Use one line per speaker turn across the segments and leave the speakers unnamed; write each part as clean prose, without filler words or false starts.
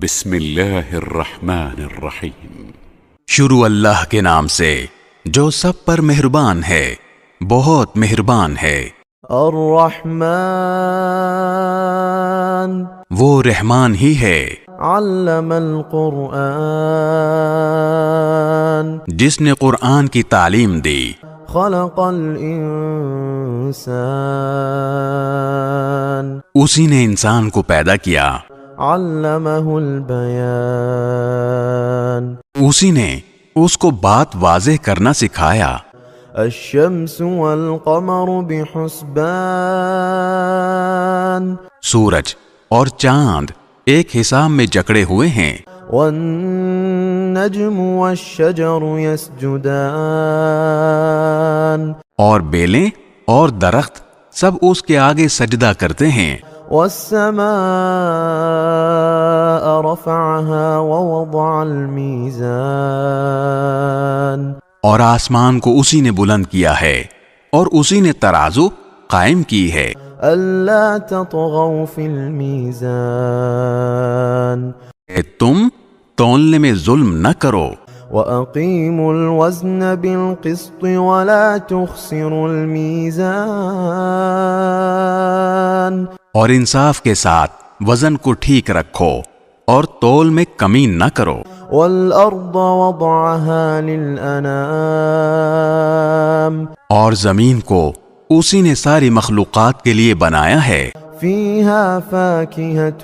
بسم اللہ الرحمن الرحیم۔
شروع اللہ کے نام سے جو سب پر مہربان ہے، بہت مہربان ہے۔
الرحمن،
وہ رحمان ہی ہے
علم القرآن،
جس نے قرآن کی تعلیم دی۔
خلق الانسان،
اسی نے انسان کو پیدا کیا۔
علمہ البیان،
اسی نے اس کو بات واضح کرنا سکھایا۔
الشمس والقمر بحسبان،
سورج اور چاند ایک حساب میں جکڑے ہوئے ہیں۔
والنجم والشجر يسجدان،
اور بیلیں اور درخت سب اس کے آگے سجدہ کرتے ہیں۔
والسماء رفعها ووضع الميزان،
اور آسمان کو اسی نے بلند کیا ہے اور اسی نے ترازو قائم کی ہے۔
ألا تطغوا في الميزان،
کہ تم تولنے میں ظلم نہ کرو۔
وأقيموا الوزن بالقسط ولا تخسروا الميزان،
اور انصاف کے ساتھ وزن کو ٹھیک رکھو اور تول میں کمی نہ کرو۔
والأرض وضعها للأنام،
اور زمین کو اسی نے ساری مخلوقات کے لیے بنایا ہے۔
فيها فاكهة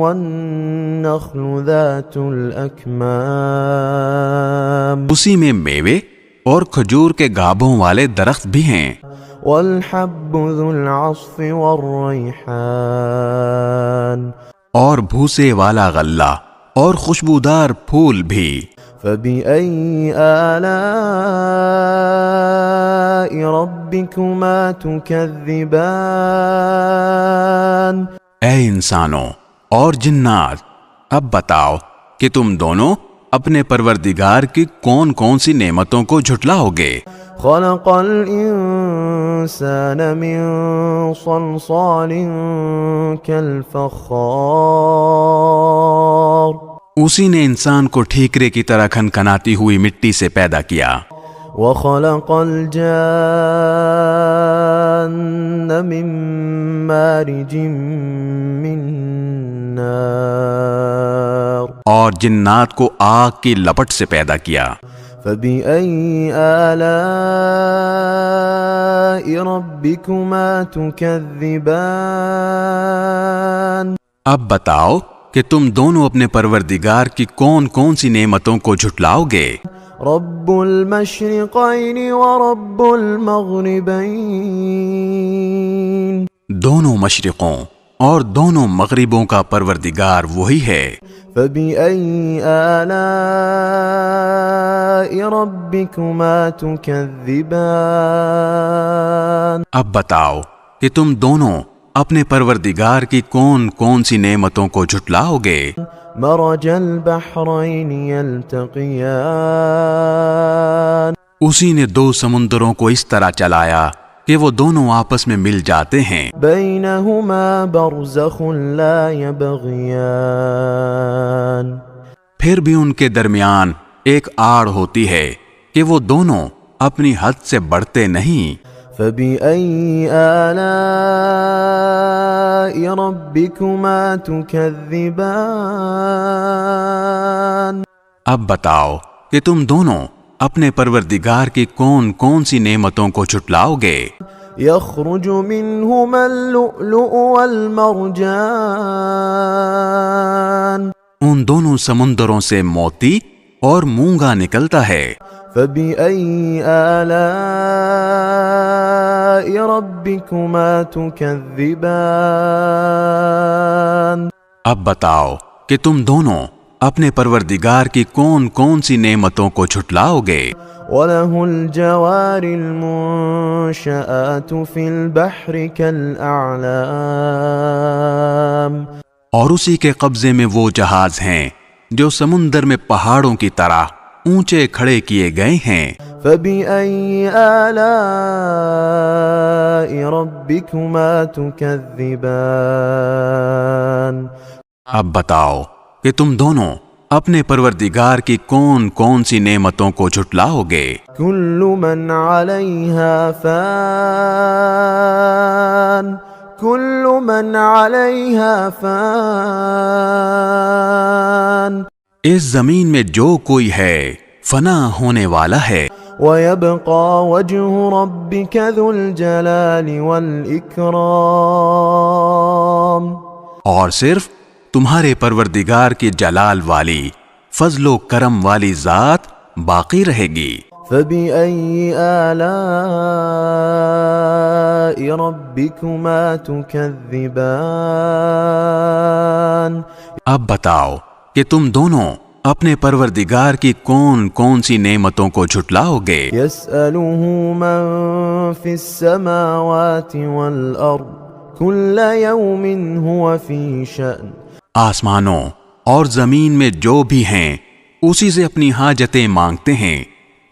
والنخل ذات الأكمام،
اسی میں میوے اور کھجور کے گابھوں والے درخت بھی ہیں۔
والحب ذو العصف والريحان،
اور بھوسے والا غلہ اور خوشبودار پھول بھی۔
فبأي آلاء ربكما تكذبان،
اے انسانوں اور جنات، اب بتاؤ کہ تم دونوں اپنے پروردگار کی کون کون سی نعمتوں کو جھٹلاؤ گے۔
خلق الإنسان من صلصال كالفخار،
اسی نے انسان کو ٹھیکرے کی طرح کھنکھناتی ہوئی مٹی سے پیدا کیا۔
وخلق الجان من مارج من نار،
اور جنات کو آگ کی لپٹ سے پیدا کیا۔
فبأي آلاء ربكما تكذبان،
اب بتاؤ کہ تم دونوں اپنے پروردگار کی کون کون سی نعمتوں کو جھٹلاؤ گے۔
رب المشرقين ورب المغربين،
دونوں مشرقوں اور دونوں مغربوں کا پروردگار وہی ہے۔
فبأي آلاء ربكما تكذبان،
اب بتاؤ کہ تم دونوں اپنے پروردگار کی کون کون سی نعمتوں کو جھٹلاؤ گے۔
مرج البحرين يلتقيان،
اسی نے دو سمندروں کو اس طرح چلایا کہ وہ دونوں آپس میں مل جاتے ہیں۔
بينهما برزخ لا يبغيان،
پھر بھی ان کے درمیان ایک آڑ ہوتی ہے کہ وہ دونوں اپنی حد سے بڑھتے نہیں۔
فبأي آلاء ربكما تكذبان،
اب بتاؤ کہ تم دونوں اپنے پروردگار کی کون کون سی نعمتوں کو جھٹلاؤ گے۔
يخرج منهما اللؤلؤ والمرجان،
ان دونوں سمندروں سے موتی اور مونگا نکلتا ہے۔
فبأي آلاء ربكما تكذبان،
اب بتاؤ کہ تم دونوں اپنے پروردگار کی کون کون سی نعمتوں کو جھٹلاؤ گے۔
وله الجوار المنشآت في البحر كالأعلام،
اور اسی کے قبضے میں وہ جہاز ہیں جو سمندر میں پہاڑوں کی طرح اونچے کھڑے کیے گئے ہیں۔
فبأي آلاء ربكما تكذبان،
اب بتاؤ کہ تم دونوں اپنے پروردگار کی کون کون سی نعمتوں کو جھٹلاؤ گے؟
كل من عليها فان كل من عليها فان
اس زمین میں جو کوئی ہے فنا ہونے والا ہے،
ويبقى وجه ربك ذو الجلال والإكرام
اور صرف تمہارے پروردگار کی جلال والی فضل و کرم والی ذات باقی رہے گی۔
فبأي آلاء ربكما تكذبان
اب بتاؤ کہ تم دونوں اپنے پروردگار کی کون کون سی نعمتوں کو جھٹلاؤ گے؟
يسأله من في السماوات والأرض كل يوم هو في شأن
آسمانوں اور زمین میں جو بھی ہیں اسی سے اپنی حاجتیں مانگتے ہیں،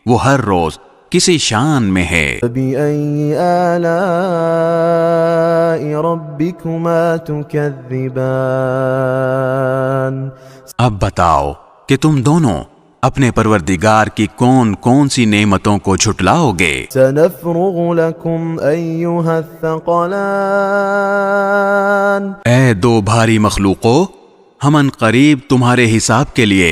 وہ ہر روز کسی شان میں ہے۔
فبأي آلاء ربكما تكذبان
اب بتاؤ کہ تم دونوں اپنے پروردگار کی کون کون سی نعمتوں کو جھٹلاؤ گے؟
سنفرغ لكم أيها الثقلان
اے دو بھاری مخلوقوں، ہم ان قریب تمہارے حساب کے لیے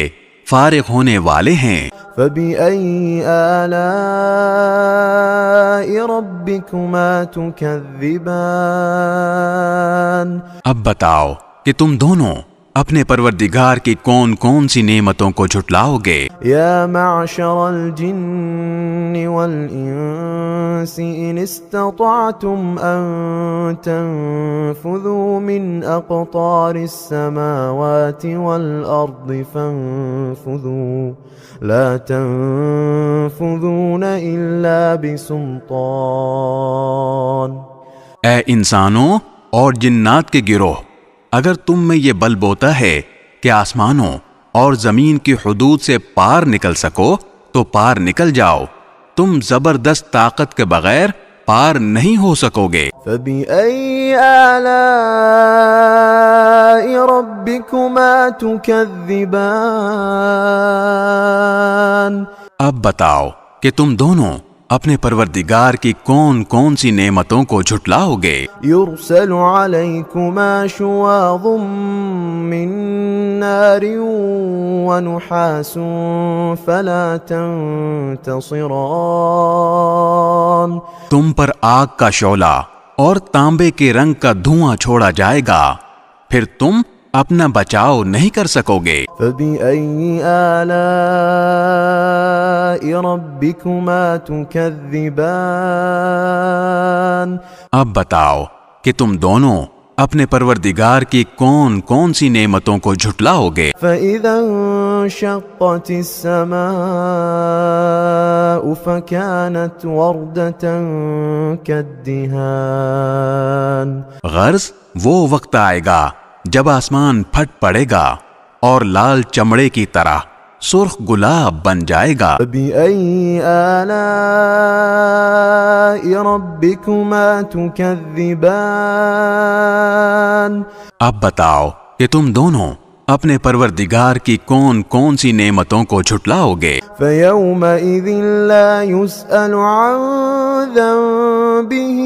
فارغ ہونے والے ہیں۔
فبأي آلاء ربكما تكذبان
اب بتاؤ کہ تم دونوں اپنے پروردگار کی کون کون سی نعمتوں کو جھٹلاؤ گے؟
يا معشر الجن والإنس إن استطعتم أن تنفذوا من أقطار السماوات والأرض فانفذوا لا تنفذون إلا بسلطان
اے انسانوں اور جنات کے گروہ، اگر تم میں یہ بل بوتا ہے کہ آسمانوں اور زمین کی حدود سے پار نکل سکو تو پار نکل جاؤ، تم زبردست طاقت کے بغیر پار نہیں ہو سکو گے۔
فبأي آلاء ربكما تكذبان
اب بتاؤ کہ تم دونوں اپنے پروردگار کی کون کون سی نعمتوں کو جھٹلاؤ گے؟
يرسل عليكما شواظ من نار ونحاس فلا تنتصران
تم پر آگ کا شعلہ اور تانبے کے رنگ کا دھواں چھوڑا جائے گا، پھر تم اپنا بچاؤ نہیں کر سکو گے۔
فبأي آلاء ربكما تكذبان
اب بتاؤ کہ تم دونوں اپنے پروردگار کی کون کون سی نعمتوں کو جھٹلاؤ گے؟
فإذا انشقت السماء فكانت وردة كالدهان
غرض وہ وقت آئے گا جب آسمان پھٹ پڑے گا اور لال چمڑے کی طرح سرخ گلاب بن جائے گا۔
فبأي آلاء ربكما تكذبان
اب بتاؤ کہ تم دونوں اپنے پروردگار کی کون کون سی نعمتوں کو جھٹلاؤ گے؟
فيومئذ لا يسأل عن ذنبه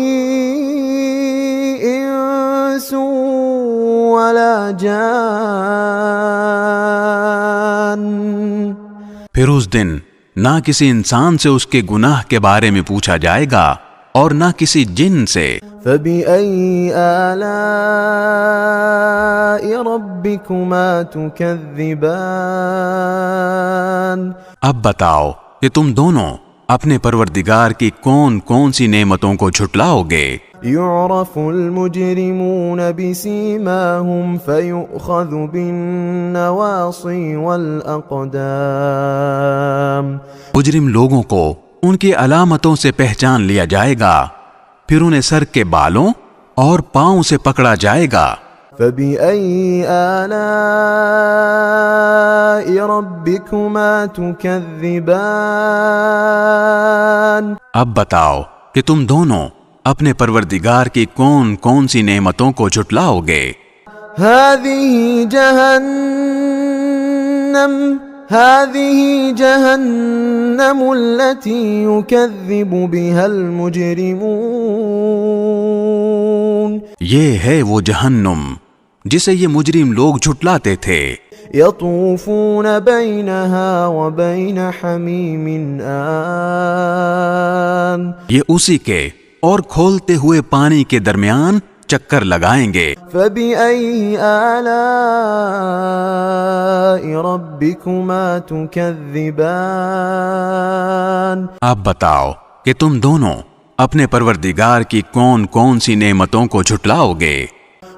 إنس ولا جان
پھر اس دن نہ کسی انسان سے اس کے گناہ کے بارے میں پوچھا جائے گا اور نہ کسی جن سے۔
فبأي آلاء ربكما تكذبان
اب بتاؤ کہ تم دونوں اپنے پروردگار کی کون کون سی نعمتوں کو جھٹلاؤ گے؟
يعرف المجرمون بسيماهم فيؤخذ بالنواصي والأقدام
مجرم لوگوں کو ان کی علامتوں سے پہچان لیا جائے گا، پھر انہیں سر کے بالوں اور پاؤں سے پکڑا جائے گا۔
فبأي آلاء ربكما تكذبان
اب بتاؤ کہ تم دونوں اپنے پروردگار کی کون کون سی نعمتوں کو جھٹلاؤ گے؟
هذه جهنم التي يكذب بها المجرمون.
یہ ہے وہ جہنم جسے یہ مجرم لوگ جھٹلاتے تھے.
يطوفون بينها وبين حميم آن.
یہ اسی کے اور کھولتے ہوئے پانی کے درمیان چکر لگائیں گے.
فبأي آلاء ربكما تكذبان.
آپ بتاؤ کہ تم دونوں اپنے پروردگار کی کون کون سی نعمتوں کو جھٹلاؤ گے.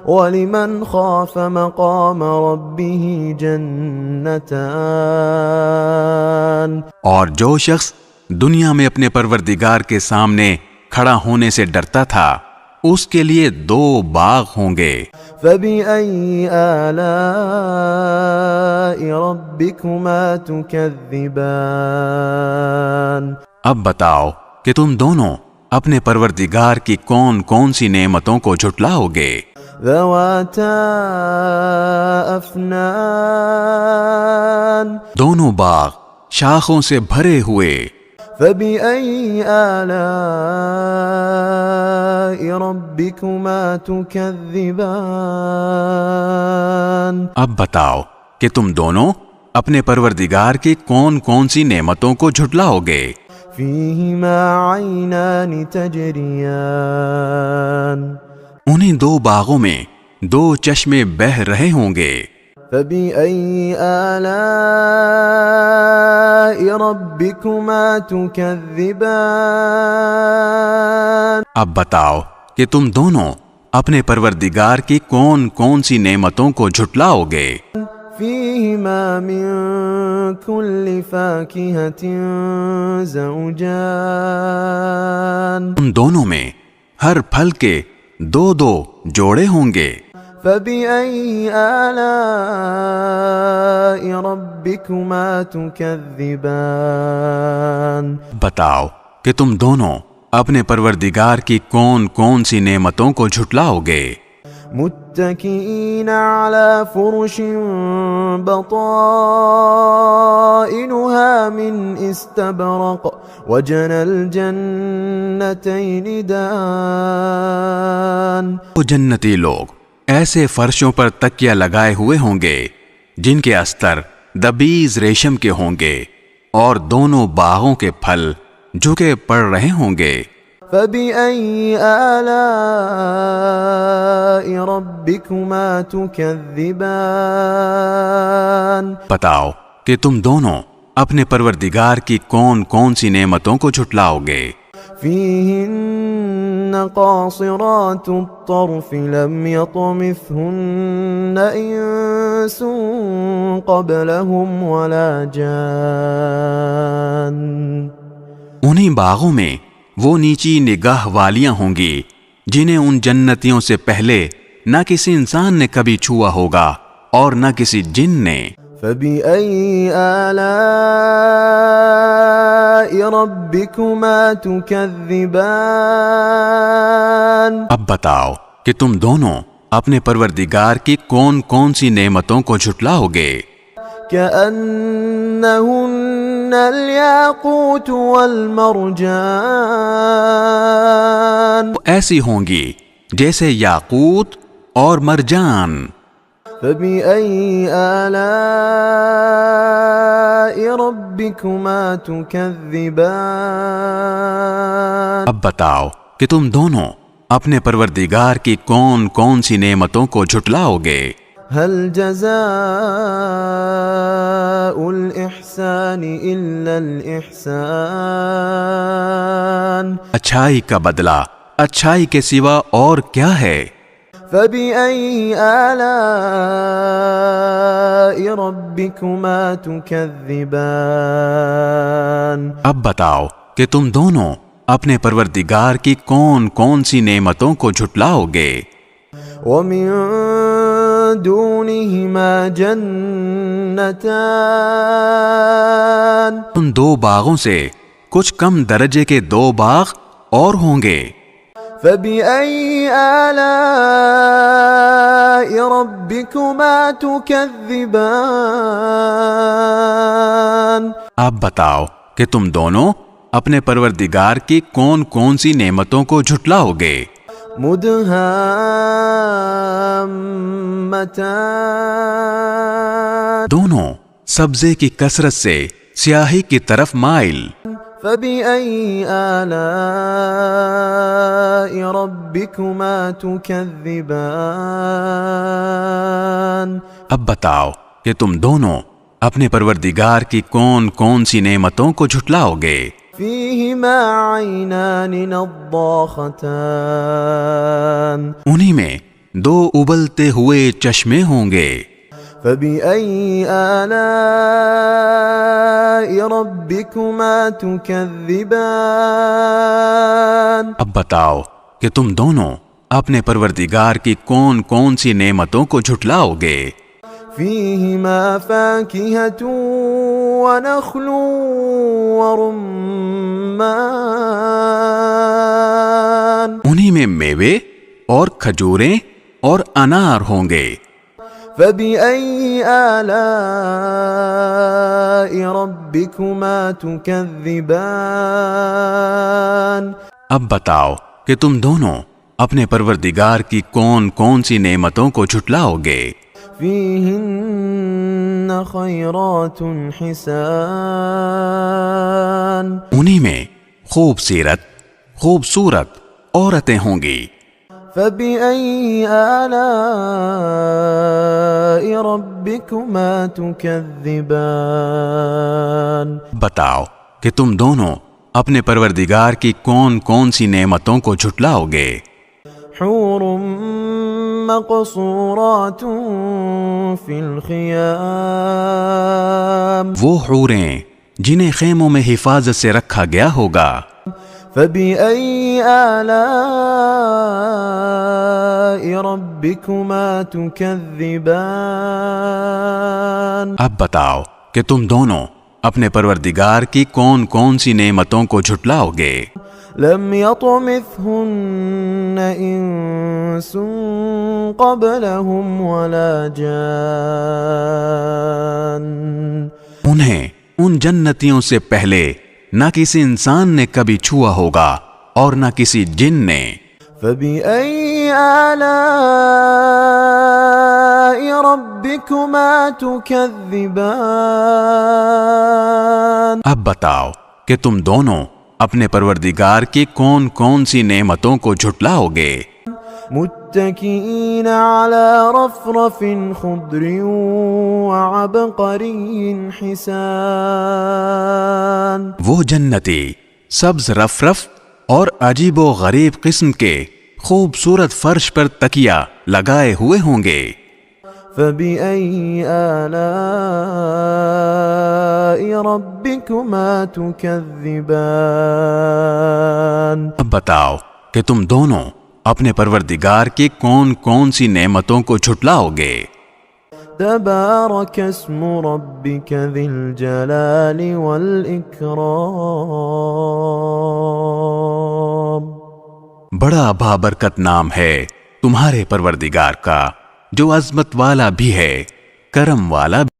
وَلِمَنْ خَافَ مَقَامَ رَبِّهِ جَنَّتَانِ.
اور جو شخص دنیا میں اپنے پروردگار کے سامنے کھڑا ہونے سے ڈرتا تھا اس کے لیے 2 باغ ہوں گے.
فَبِأَيِّ آلَاءِ رَبِّكُمَا تُكَذِّبَانِ.
اب بتاؤ کہ تم دونوں اپنے پروردگار کی کون کون سی نعمتوں کو جھٹلاؤ گے.
ذواتا افنان.
دونوں باغ شاخوں سے بھرے ہوئے.
فبأي آلاء ربكما تكذبان.
اب بتاؤ کہ تم دونوں اپنے پروردگار کی کون کون سی نعمتوں کو جھٹلاؤ گے.
فيهما عينان تجريان.
انہیں 2 باغوں میں 2 چشمے بہہ رہے ہوں گے.
فبأي آلاء ربكما تكذبان.
اب بتاؤ کہ تم دونوں اپنے پروردگار کی کون کون سی نعمتوں کو جھٹلاؤ گے.
فيهما من كل فاكهة زوجان.
ان دونوں میں ہر پھل کے 2 جوڑے ہوں گے.
فبأي آلاء ربكما تكذبان.
بتاؤ کہ تم دونوں اپنے پروردگار کی کون کون سی نعمتوں کو جھٹلاؤ گے.
متكئين على فرش بطائنها من استبرق وجنى الجنتين دان.
وہ جنتی لوگ ایسے فرشوں پر تکیہ لگائے ہوئے ہوں گے جن کے استر دبیز ریشم کے ہوں گے اور دونوں باغوں کے پھل جھکے پڑ رہے ہوں گے.
فبأي آلاء ربكما تكذبان.
بتاؤ کہ تم دونوں اپنے پروردگار کی کون کون سی نعمتوں کو جھٹلاؤ گے.
فيهن قاصرات الطرف لم يطمثهن إنس قبلهم ولا جان.
انہی باغوں میں وہ نیچی نگاہ والیاں ہوں گی جنہیں ان جنتیوں سے پہلے نہ کسی انسان نے کبھی چھوا ہوگا اور نہ کسی جن نے.
فبأي آلاء ربكما تكذبان.
اب بتاؤ کہ تم دونوں اپنے پروردگار کی کون کون سی نعمتوں کو جھٹلاؤ گے.
كأنهن الياقوت والمرجان.
ایسی ہوں گی جیسے یاقوت اور مرجان.
فبأي آلاء ربكما تكذبان.
اب بتاؤ کہ تم دونوں اپنے پروردگار کی کون کون سی نعمتوں کو جھٹلاؤ گے.
هل جزاء الإحسان إلا الإحسان.
اچھائی کا بدلہ اچھائی کے سوا اور کیا ہے.
فبأي آلاء ربكما تكذبان.
اب بتاؤ کہ تم دونوں اپنے پروردگار کی کون کون سی نعمتوں کو جھٹلاؤ گے.
ومن دونهما جنتان.
ان 2 باغوں سے کچھ کم درجے کے 2 باغ اور ہوں گے.
فبأي آلاء ربكما تكذبان
آپ بتاؤ کہ تم دونوں اپنے پروردگار کی کون کون سی نعمتوں کو جھٹلاؤ گے؟
مدهامتان
دونوں سبزے کی کثرت سے سیاہی کی طرف مائل۔
فبأي آلاء ربكما تكذبان
اب بتاؤ کہ تم دونوں اپنے پروردگار کی کون کون سی نعمتوں کو جھٹلاؤ گے؟
فيهما عينان نضاختان
انہی میں دو ابلتے ہوئے چشمے ہوں گے۔
فبأي آلاء ربكما تكذبان
اب بتاؤ کہ تم دونوں اپنے پروردگار کی کون کون سی نعمتوں کو جھٹلاؤ گے؟
فيهما فاكهة ونخل ورمان
انہی میں میوے اور کھجوریں اور انار ہوں گے۔
فبأي آلاء ربكما تكذبان
اب بتاؤ کہ تم دونوں اپنے پروردگار کی کون کون سی نعمتوں کو جھٹلاؤ گے؟
فيهن خيرات حسان
انہی میں خوبصورت عورتیں ہوں گی۔
فبأي آلاء ربكما تكذبان
بتاؤ کہ تم دونوں اپنے پروردگار کی کون کون سی نعمتوں کو جھٹلاؤ گے؟
حور مقصورات في الخيام
وہ حوریں جنہیں خیموں میں حفاظت سے رکھا گیا ہوگا۔
فبأي آلاء ربكما تكذبان
اب بتاؤ کہ تم دونوں اپنے پروردگار کی کون کون سی نعمتوں کو جھٹلاؤ گے؟
لم يطمثهن انس قبلهم ولا جان
انہیں ان جنتیوں سے پہلے نہ کسی انسان نے کبھی چھوا ہوگا اور نہ کسی جن نے۔
فبأي آلاء ربكما تكذبان
اب بتاؤ کہ تم دونوں اپنے پروردگار کی کون کون سی نعمتوں کو جھٹلاؤ گے؟
متكئين على رفرف خضر وعبقري حسان
وہ جنتی سبز رفرف اور عجیب و غریب قسم کے خوبصورت فرش پر تکیہ لگائے ہوئے ہوں گے۔
فبأي آلاء ربكما تكذبان
اب بتاؤ کہ تم دونوں اپنے پروردگار کی کون کون سی نعمتوں کو جھٹلاؤ گے؟
تبارك اسم ربك ذي الجلال والإكرام
بڑا بابرکت نام ہے تمہارے پروردگار کا جو عظمت والا بھی ہے، کرم والا بھی۔